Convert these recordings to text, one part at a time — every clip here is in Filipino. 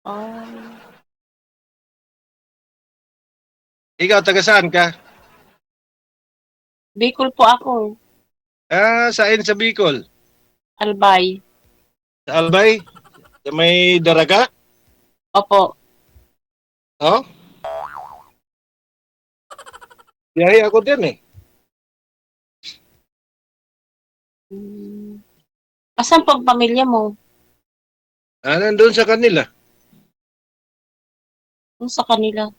Ah, Ikaw, taga saan ka? Bicol po ako. Saan sa Bicol? Albay. Sa Albay? Sa may Daraga? Opo. Oh? Biyahe ako din eh. Hmm. Asan po ang pamilya mo? Nandun sa kanila. Kung sa kanila.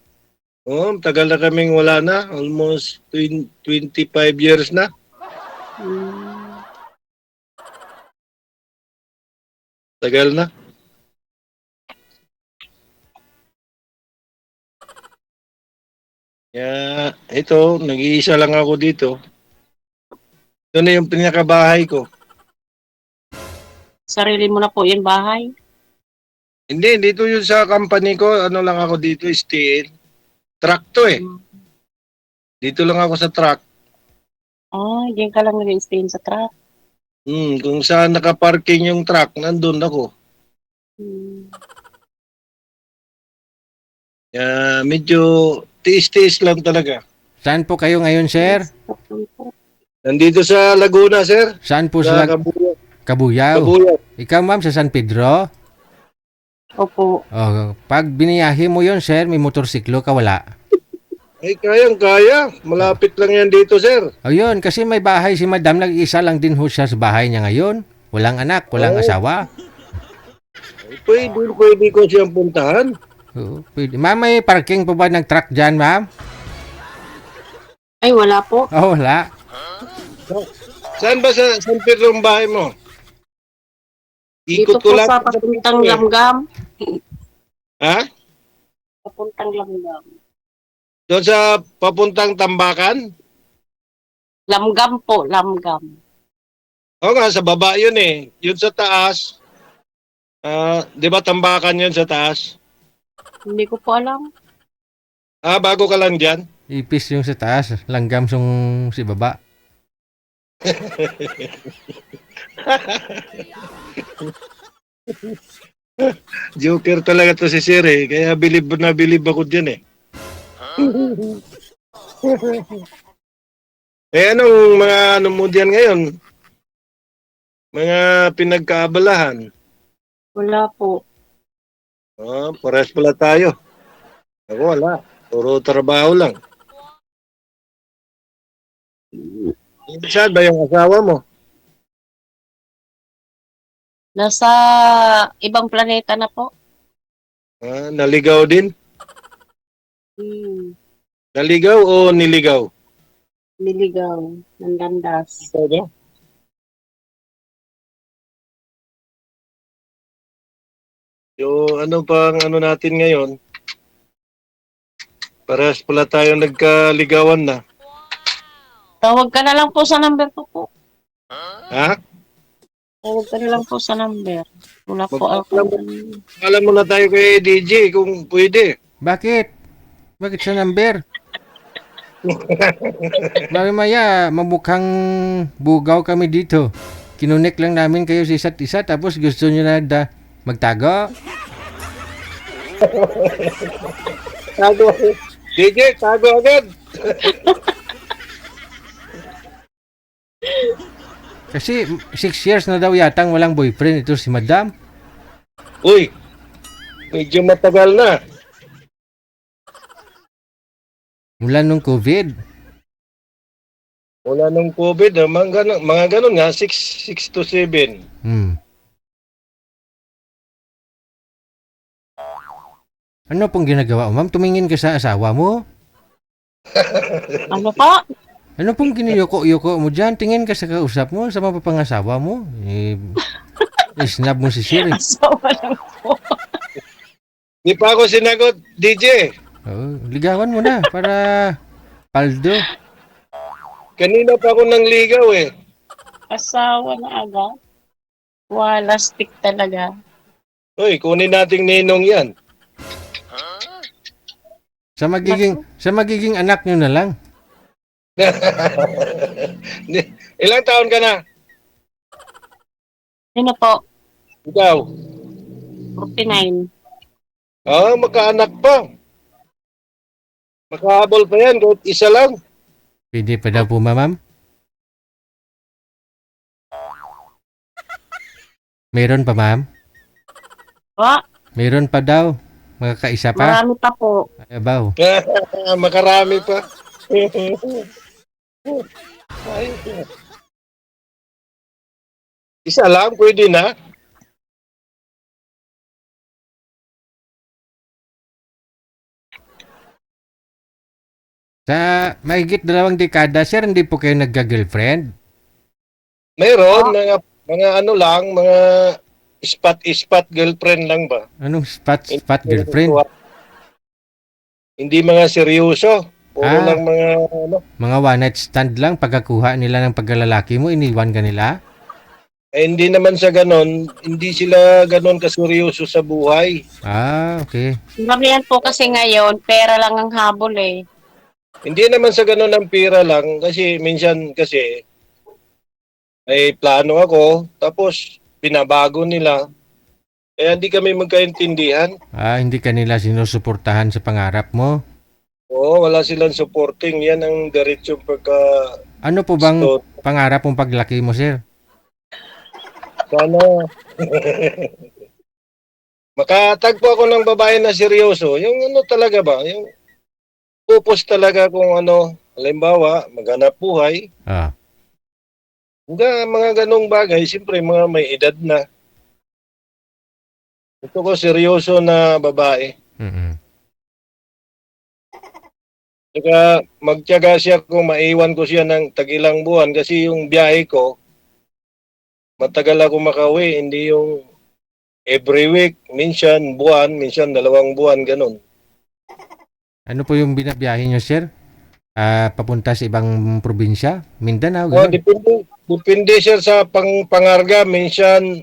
Tagal na kaming wala na. Almost 25 years na. Hmm. Tagal na. Kaya, ito, nag-iisa lang ako dito. Ito na yung pinakabahay ko. Sarili mo na po yung bahay? Hindi, dito yung sa company ko. Ano lang ako dito, stay. Truck to eh. Hmm. Dito lang ako sa truck. Diyan ka lang nag-stay sa truck. Kung saan nakaparking yung truck, nandun ako. Hmm. Medyo tiis-tiis lang talaga. Saan po kayo ngayon, sir? Nandito sa Laguna, sir. Saan po Sa sa Kabuyao. Kabuyao? Kabuyao. Ikaw, ma'am, sa San Pedro? Opo. Oh, pag biniyahe mo yon, sir, may motorsiklo ka, wala? Ay, kayang-kaya. Malapit lang yan dito, sir. O yun, kasi may bahay si madam, nag-isa lang din ho siya sa bahay niya ngayon. Walang anak, walang asawa. Ay, pwede ko siyang puntahan. Oo, pwede. Ma'am, may parking po ba ng truck dyan, ma'am? Ay, wala po. Oh, wala. Saan ba sa San Pedro ang bahay mo? Dito Ikot ko po lang. sa papuntang Lamgam. Ha? Papuntang Lamgam. Doon sa papuntang Tambakan? Lamgam po, Lamgam. Oo nga, sa baba yun eh. Yun sa taas. Di ba Tambakan yun sa taas? Hindi ko po alam. Bago ka lang dyan? Ipis yung sa taas, langgam yung si baba. Joker talaga to si Sir eh. Kaya bilib na bilib ako dyan eh. Anong mga ano mo dyan ngayon? Mga pinagkaabalahan? Wala po. Pares pala tayo. Ako wala. Puro trabaho lang. Saan ba yung asawa mo? Nasa ibang planeta na po. Naligaw din? Hmm. Naligaw o niligaw? Niligaw. Nandandas. Ikaw ba? So, ano pang ano natin ngayon? Pares pala tayo nagkaligawan na. Tawag ka na lang po sa number ko po. Ha? Tawag ka na lang po sa number. Wala po ako. Alam mo na tayo kay DJ kung pwede. Bakit? Bakit sa number? Mamaya, mamukhang bugaw kami dito. Kinunik lang namin kayo sa isa't isa, tapos gusto nyo na magtago? Tago. DJ, tago agad. Kasi 6 years na daw yatang walang boyfriend ito si madam. Uy, medyo matagal na. Mula nung COVID. Wala nung COVID, mga ganun nga, 6 to 7. Ano pong ginagawa mo, ma'am? Tumingin ka sa asawa mo? Ano pa? Ano pong giniyoko-yoko mo dyan? Tingin ka sa kausap mo, sa mapapangasawa mo. Snub mo si Siri. Asawa lang po. Di pa ako sinagot, DJ. Ligawan mo na para paldo. Kanina pa ako nang ligaw eh. Asawa na agad. Wala, stick talaga. Uy, kunin nating ninong yan. Sa magiging anak nyo na lang. Ilang taon ka na? Sino po? Ikaw? 49. Magkaanak pa. Makahabol pa yan kahit isa lang. Pwede pa daw po, ma'am? Meron pa, ma'am? Wa, Meron pa daw. Makakaisa pa? marami pa po. Ayabaw. Makarami pa. Ay. Isa lang, pwede na. Sa mahigit 2 dekada, sir, hindi po kayo nagka-girlfriend? Mayroon, mga ano lang, mga spot girlfriend lang ba? Anong spot girlfriend? Hindi mga seryoso. Puro Ah. lang mga ano. Mga one-night stand lang, pagkakuha nila ng pagkalalaki mo, iniwan ka nila? Hindi naman sa ganon, hindi sila ganon kaseryoso sa buhay. Ah, okay. Maramihan po kasi ngayon, pera lang ang habol eh. Hindi naman sa ganon ang pira lang kasi minsan kasi may plano ako tapos binabago nila. Kaya hindi kami magkaintindihan. Ah, hindi ka nila sinusuportahan sa pangarap mo? Oo, wala silang supporting. Yan ang diretsong pagka... Ano po bang So, pangarap mong paglaki mo, sir? sana... Makatagpo ako ng babae na seryoso. Yung ano talaga ba? Yung purpose talaga kung ano, halimbawa, maghanap buhay. Ah, Mga ganong bagay, siyempre mga may edad na. Ito ko seryoso na babae. mm. Saka magtiyaga siya kung maiwan ko siya ng tagilang buwan kasi yung biyahe ko, matagal ako makauwi, hindi yung every week, minsan buwan, minsan 2 buwan, ganun. Ano po yung binabiyahe nyo, sir? Papunta sa ibang probinsya? Mindanao, Oh, gano'n? depende siya sa pangarga, minsan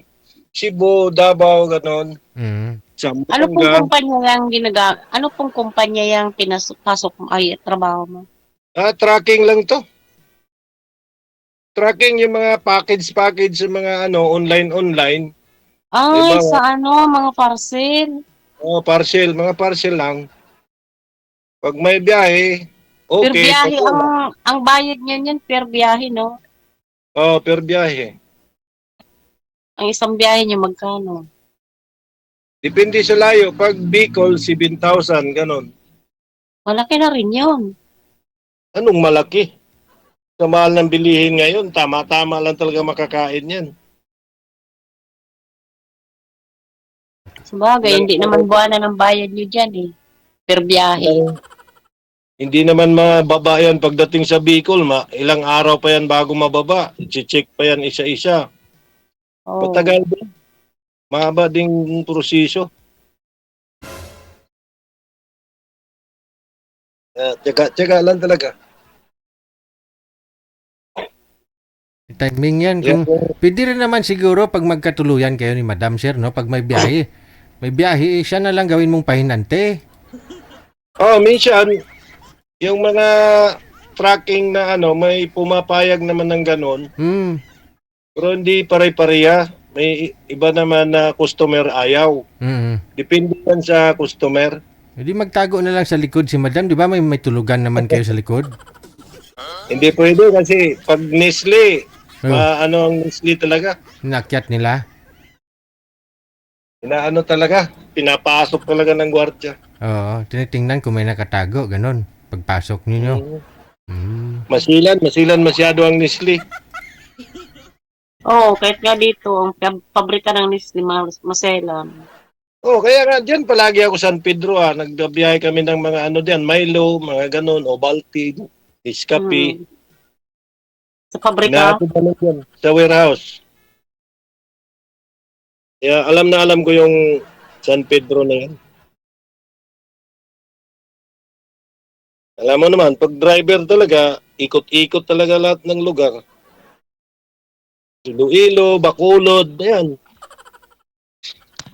Cebu, Davao, ganun. Mm. Ano pong Zamboanga. kumpanya ano pong kumpanya yung pinasok ay trabaho mo? Tracking lang to. Tracking yung mga package sa mga ano, online. Ay, Diba? sa ano, mga parcel. Mga parcel lang. Pag may biyahe, Per okay. biyahe, Pag wala, ang bayad niyan per biyahe, no? per biyahe. Ang isang biyahe niya magkano? Depende sa layo. Pag Bicol, 7,000, ganun. Malaki na rin yun. Anong malaki? Sa mahal ng bilihin ngayon, tama-tama lang talaga makakain yan. Sabagay, hindi naman buwanan ang bayad niyo dyan eh. Per biyahe. Hindi naman mababa yan pagdating sa Bicol. Ilang araw pa yan bago mababa. I-check pa yan isa-isa. Oh. Patagal din. Mahaba ding proseso. Tsaga lang talaga. Timing yan. Kung, pwede rin naman siguro pag magkatuluyan kayo ni Madam, sir, no? Pag may biyahe. May biyahe, siya na lang gawin mong pahinante. Minsan, yung mga tracking na ano, may pumapayag naman ng ganon. Hmm. Pero hindi pare-pareha. May iba naman na customer ayaw. Mm. Depende yan sa customer. Hindi magtago na lang sa likod si Madam. Di ba may tulugan naman kayo sa likod? Hindi pwede kasi pag Nestle, Oh, ano ang Nestle talaga? inakyat nila. Inaano talaga? Pinapasok talaga ng gwardiya. Oo, tinitingnan kung may nakatago, ganon. Pagpasok ninyo. Hmm. Masilan masyado ang Nestle. Oo, kahit nga dito, ang pabrika ng Nestle, maselan. Kaya nga dyan palagi ako San Pedro nagbiyahe kami ng mga ano diyan, Milo, mga ganon, Ovaltine, Nescafe. Sa pabrika? Inaatid namin yan sa warehouse. Kaya alam ko yung San Pedro na yan. Alam mo naman, pag driver talaga, ikot-ikot talaga lahat ng lugar. Iloilo, Bacolod, ayan.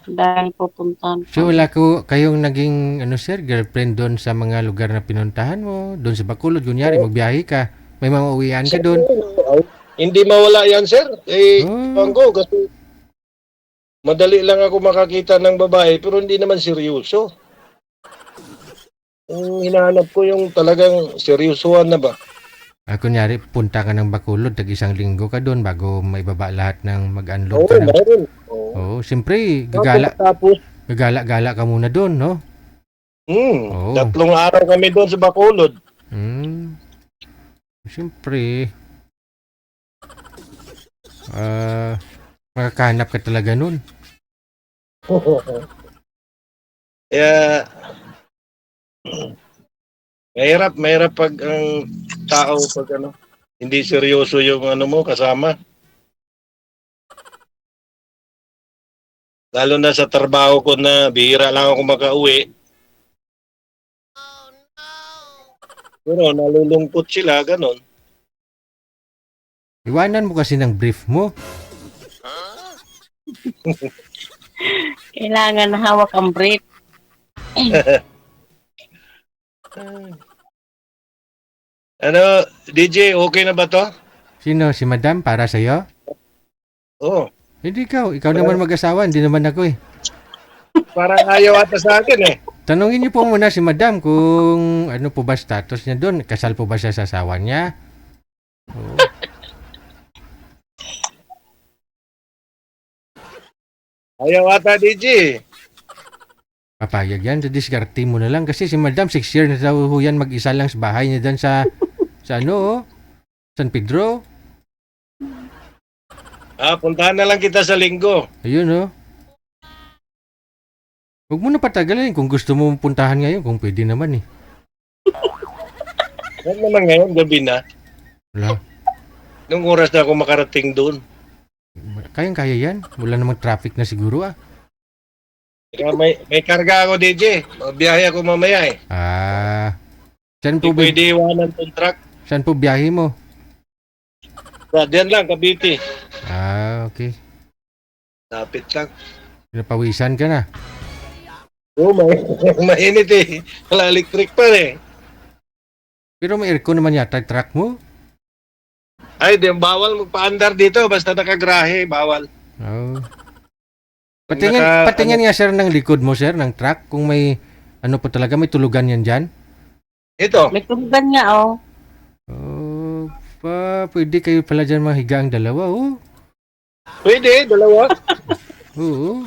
Dahil pupuntahan pa. So wala kayong naging sir, girlfriend doon sa mga lugar na pinuntahan mo, doon sa Bacolod, kunyari magbiyahe ka, may mga uwian ka doon. Hindi mawala yan, sir. Oh. Ibang ko kasi madali lang ako makakita ng babae pero hindi naman seryoso. Ang hinahanap ko yung talagang seryosohan na ba? Kunyari, punta ka ng Bacolod, tag-isang linggo ka doon bago maibaba lahat ng mag-unload Oo, ka ng... meron. Oo. Oo, siyempre, gagala, Tapos, gagala-gala ka muna doon, no? Oo. 3 araw kami doon sa Bacolod. Siyempre, makakahanap ka talaga nun. Kaya, mahirap pag ang tao pag hindi seryoso yung mo kasama. Lalo na sa trabaho ko na bihira lang ako makauwi. Pero nalulungkot sila, ganon. Iwanan mo kasi ng brief mo. Kailangan hawak ang brief. DJ, okay na ba to? Sino? Si Madam para sa'yo? Oo. Hindi ikaw naman mag-asawa, hindi naman ako eh. Parang ayaw ata sa akin eh. Tanungin niyo po muna si Madam kung ano po ba status niya doon. Kasal po ba siya sa asawa niya? Oo. Ayaw ata, DJ. Papayag yan, sa diskarte mo na lang. Kasi si Madam, 6 years na daw ho yan mag-isa lang sa bahay niya doon sa San Pedro. Puntahan na lang kita sa linggo. Ayun Huwag mo na patagalin kung gusto mo puntahan ngayon, kung pwede naman eh. Huwag naman ngayon, gabi na. Wala. Nung oras na ako makarating doon. Kayang-kaya yan. Wala namang traffic na siguro ah. Kaya may karga ako, DJ. Mabiyahe ako mamaya eh. Saan Hindi po, pwede iwanan tong truck. saan po biyahe mo? Diyan lang, Cavite. Okay. Lapit lang. Napawisan ka na. Oo, mainit eh. Wala electric pa eh. Pero may aircon naman yata yung truck mo. Ay, bawal magpa-andar dito. Basta nakagrahe, bawal. Oh. Patingin nga sir ng likod mo sir, ng truck. Kung may, po talaga, may tulugan yan dyan. Ito. May tulugan nga, oh. Pwede kayo pala dyan mahiga ang dalawa, Pwede, dalawa. Oo.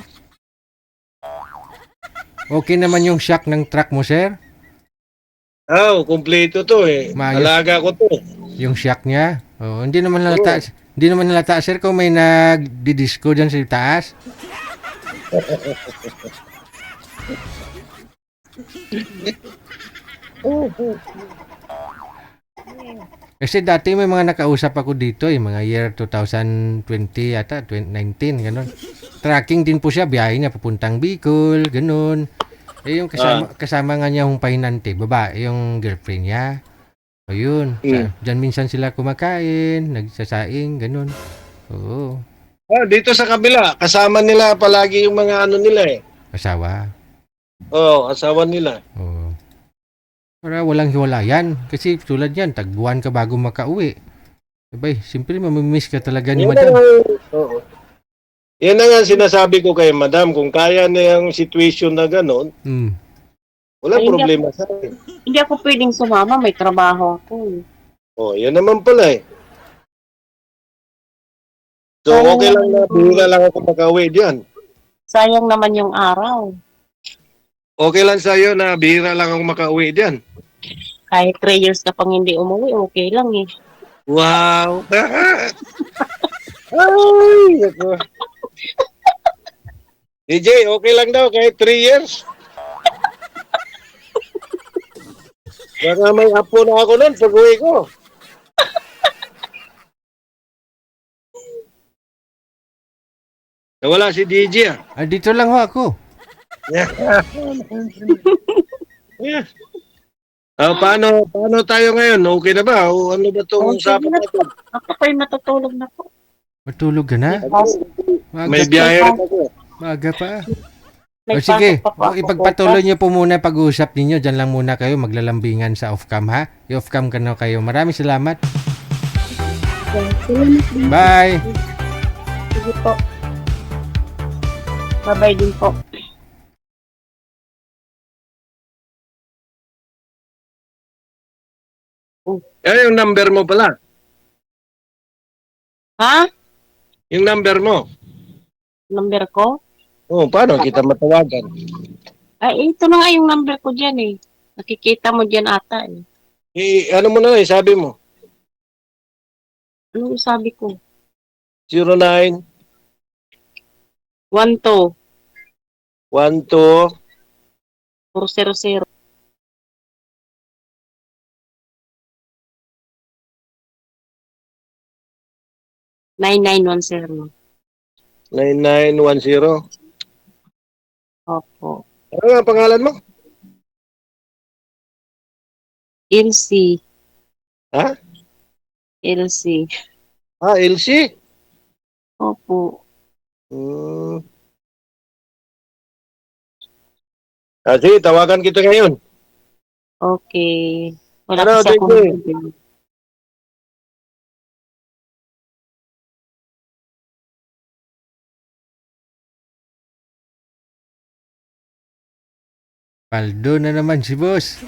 Okay naman yung shock ng truck mo, sir? Kumpleto to eh. Maayos. Alaga ko to. Yung shock niya? Hindi naman halata, sir, kung may nagdi-disco dyan sa taas. Kasi dati may mga nakausap ako dito mga year 2020 yata, 2019, ganun. Tracking din po siya, biyahe niya papuntang Bicol, ganun. Yung kasama nga niya yung pahinante, babae, yung girlfriend niya. Ayun, dyan minsan sila kumakain, nagsasaing, ganun. Oo. Dito sa kabila, kasama nila palagi yung mga nila eh. Asawa. Asawa nila. Oo. Para walang hiwalayan. Kasi tulad yan, tagbuhan ka bago makauwi. Abay, siyempre mamimiss ka talaga ni Madam. Oo. Yan na nga sinasabi ko kay Madam, kung kaya na yung situation na gano'n, wala problema sa akin. Hindi ako pwedeng sumama, may trabaho ako. Yan naman pala eh. So, okay lang na, bihira lang ako makauwi diyan. Sayang naman yung araw. Okay lang sa'yo na bihira lang ako makauwi diyan. Kahit 3 years ka pang hindi umuwi, okay lang eh. Wow! Ay! Ako. DJ, okay lang daw kahit 3 years. Baka may apo na ako nun pag uwi ko. Nawala si DJ ah. Dito lang ho ako. Paano tayo ngayon? Okay na ba? O ano ba itong usapan natin? Ako pa'y matutulog na po. Matulog ka na? May biyahe rin ako. Maaga pa. May Sige, pasok pa po ako ipagpatuloy niyo po muna pag-uusap ninyo. Diyan lang muna kayo maglalambingan sa off-cam ha. I-off-cam ka na kayo. Maraming salamat. bukas. Bye! Sige po. Bye-bye din po. Yung number mo pala. Ha? Yung number mo. Number ko? Oh, paano kita matawagan? Ay, ito na nga yung number ko dyan eh. Nakikita mo dyan ata eh. Ano mo na sabi mo? Ano yung sabi ko? 09 12 12 400 9910. 9910. Opo. Ano nga ang pangalan mo? Ilse. Ha? Ilse. LC? Opo. Hmm. Sige, tawagan kita ngayon. Okay. Wala Ano, kasi akong JJ? number. Paldo na naman si boss.